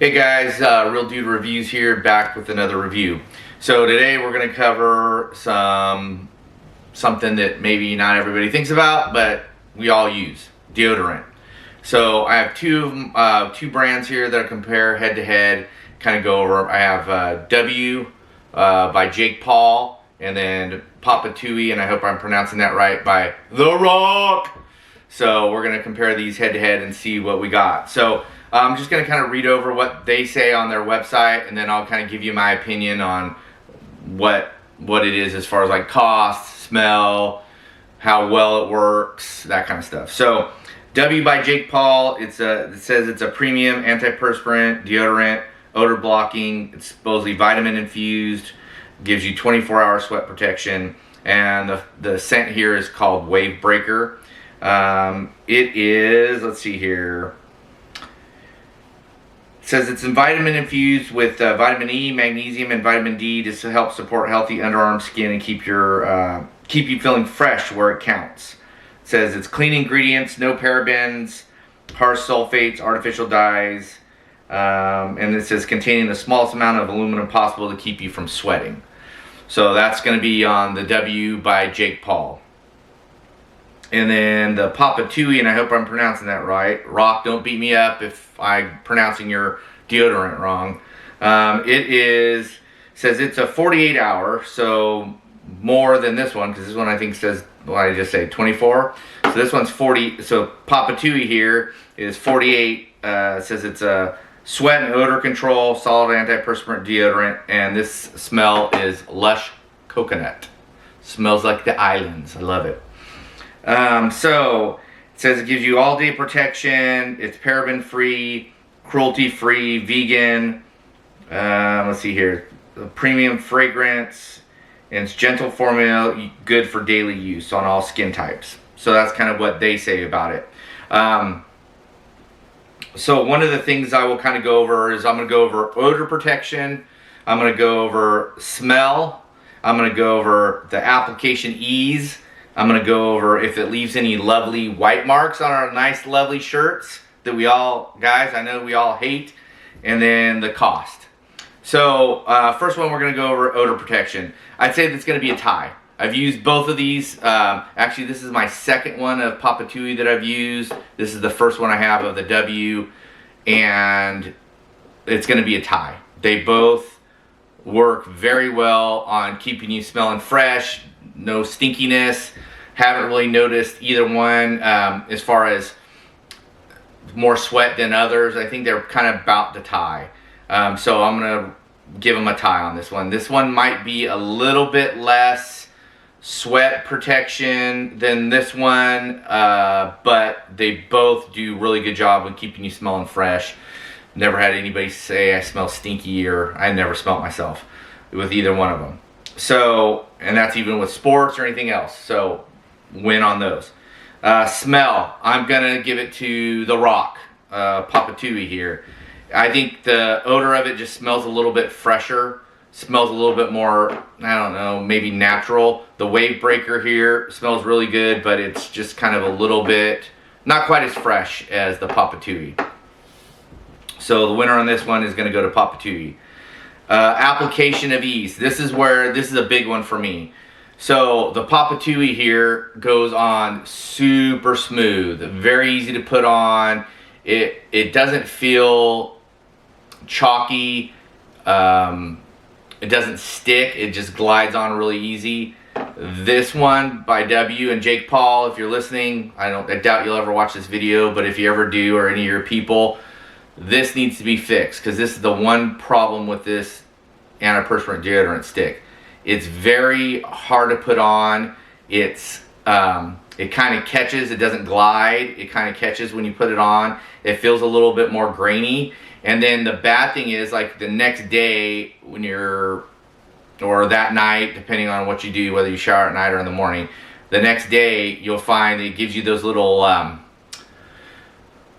Hey guys, Real Dude Reviews here, back with another review. So today we're going to cover something that maybe not everybody thinks about, but we all use, deodorant. So I have two brands here that I compare head to head, kind of go over. I have W by Jake Paul, and then Papatui, and I hope I'm pronouncing that right, by The Rock. So we're going to compare these head to head and see what we got. So I'm just going to kind of read over what they say on their website, and then I'll kind of give you my opinion on what it is as far as like cost, smell, how well it works, that kind of stuff. So W by Jake Paul, it says it's a premium antiperspirant deodorant, odor blocking. It's supposedly vitamin infused, gives you 24-hour sweat protection, and the scent here is called Wave Breaker. It is, let's see here. It says it's vitamin infused with vitamin E, magnesium, and vitamin D to help support healthy underarm skin and keep you feeling fresh where it counts. It says it's clean ingredients, no parabens, harsh sulfates, artificial dyes, and it says containing the smallest amount of aluminum possible to keep you from sweating. So that's going to be on the W by Jake Paul. And then the Papatui, and I hope I'm pronouncing that right. Rock, don't beat me up if I'm pronouncing your deodorant wrong. Says it's a 48-hour, so more than this one, because this one I think says, well, I just say 24. So this one's 40. So Papatui here is 48. Says it's a sweat and odor control, solid antiperspirant deodorant, and this smell is lush coconut. Smells like the islands. I love it. So it says it gives you all day protection. It's paraben free, cruelty free, vegan. Let's see here, a premium fragrance, and it's gentle formula, good for daily use on all skin types. So that's kind of what they say about it. So one of the things I will kind of go over is I'm going to go over odor protection. I'm going to go over smell. I'm going to go over the application ease. I'm going to go over if it leaves any lovely white marks on our nice lovely shirts that we all, guys, I know we all hate, and then the cost. So first one, we're going to go over odor protection. I'd say that's going to be a tie. I've used both of these. Actually, this is my second one of Papatui that I've used. This is the first one I have of the W, and it's going to be a tie. They both work very well on keeping you smelling fresh, no stinkiness. Haven't really noticed either one as far as more sweat than others. I think they're kind of about to tie. So I'm going to give them a tie on this one. This one might be a little bit less sweat protection than this one, but they both do really good job with keeping you smelling fresh. Never had anybody say I smell stinky, or I never smelled myself with either one of them. So, and that's even with sports or anything else. So, win on those. Smell, I'm going to give it to The Rock, Papatui here. I think the odor of it just smells a little bit fresher. Smells a little bit more, I don't know, maybe natural. The Wave Breaker here smells really good, but it's just kind of a little bit, not quite as fresh as the Papatui. So the winner on this one is going to go to Papatui. Application of ease. This is a big one for me. So the Papatui here goes on super smooth, very easy to put on. It doesn't feel chalky. It doesn't stick. It just glides on really easy. This one by W and Jake Paul, if you're listening, I doubt you'll ever watch this video, but if you ever do, or any of your people, this needs to be fixed, because this is the one problem with this antiperspirant deodorant stick. It's very hard to put on. It kind of catches. It doesn't glide. It kind of catches when you put it on. It feels a little bit more grainy. And then the bad thing is, like, the next day when or that night, depending on what you do, whether you shower at night or in the morning, the next day you'll find it gives you those little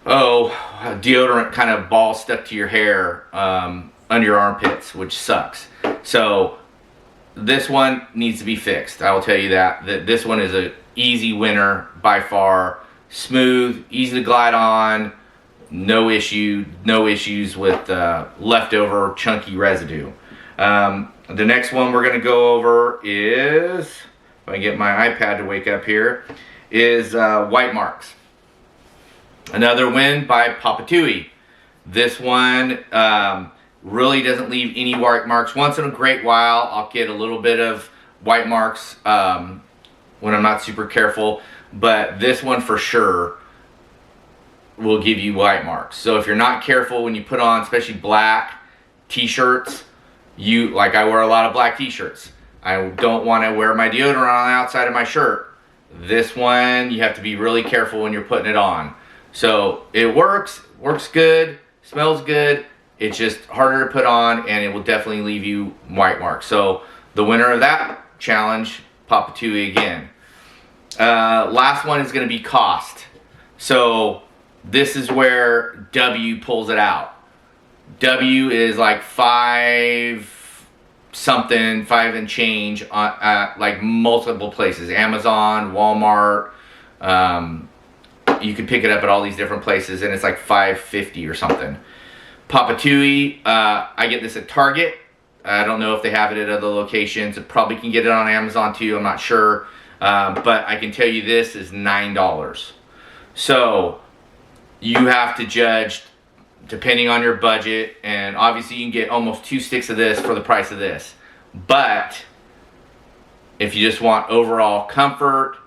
deodorant kind of balls stuck to your hair under your armpits, which sucks. So this one needs to be fixed. I will tell you that this one is an easy winner by far. Smooth, easy to glide on, no issues with leftover chunky residue. The next one we're going to go over is, if I get my iPad to wake up here, is white marks. Another win by Papatui. This one really doesn't leave any white marks. Once in a great while, I'll get a little bit of white marks when I'm not super careful, but this one for sure will give you white marks. So if you're not careful when you put on, especially black t-shirts, like I wear a lot of black t-shirts. I don't want to wear my deodorant on the outside of my shirt. This one, you have to be really careful when you're putting it on. So it works good, smells good. It's just harder to put on, and it will definitely leave you white marks. So the winner of that challenge, Papatui again. Last one is going to be cost. So this is where W pulls it out. W is like 5 and change at like multiple places. Amazon, Walmart. You can pick it up at all these different places, and it's like $5.50 or something. Papatui, I get this at Target. I don't know if they have it at other locations. Probably can get it on Amazon too. I'm not sure. But I can tell you this is $9. So you have to judge depending on your budget, and obviously you can get almost 2 sticks of this for the price of this. But if you just want overall comfort,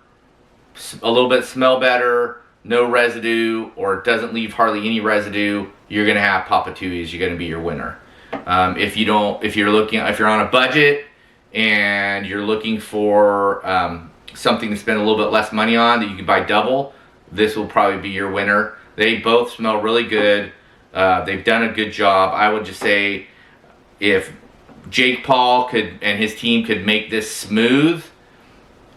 a little bit smell better, no residue, or it doesn't leave hardly any residue, you're gonna have Papatui's. You're gonna be your winner. If you're on a budget and you're looking for something to spend a little bit less money on that you can buy double, this will probably be your winner. They both smell really good. They've done a good job. I would just say if Jake Paul and his team could make this smooth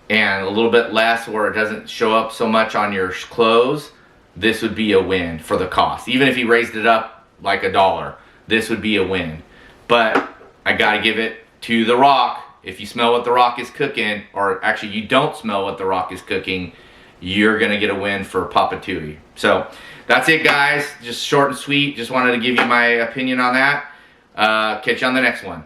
and a little bit less where it doesn't show up so much on your clothes, this would be a win for the cost. Even if he raised it up like $1, this would be a win. But I gotta give it to The Rock. If you smell what The Rock is cooking, or actually you don't smell what The Rock is cooking, you're gonna get a win for Papatui. So that's it, guys. Just short and sweet. Just wanted to give you my opinion on that. Catch you on the next one.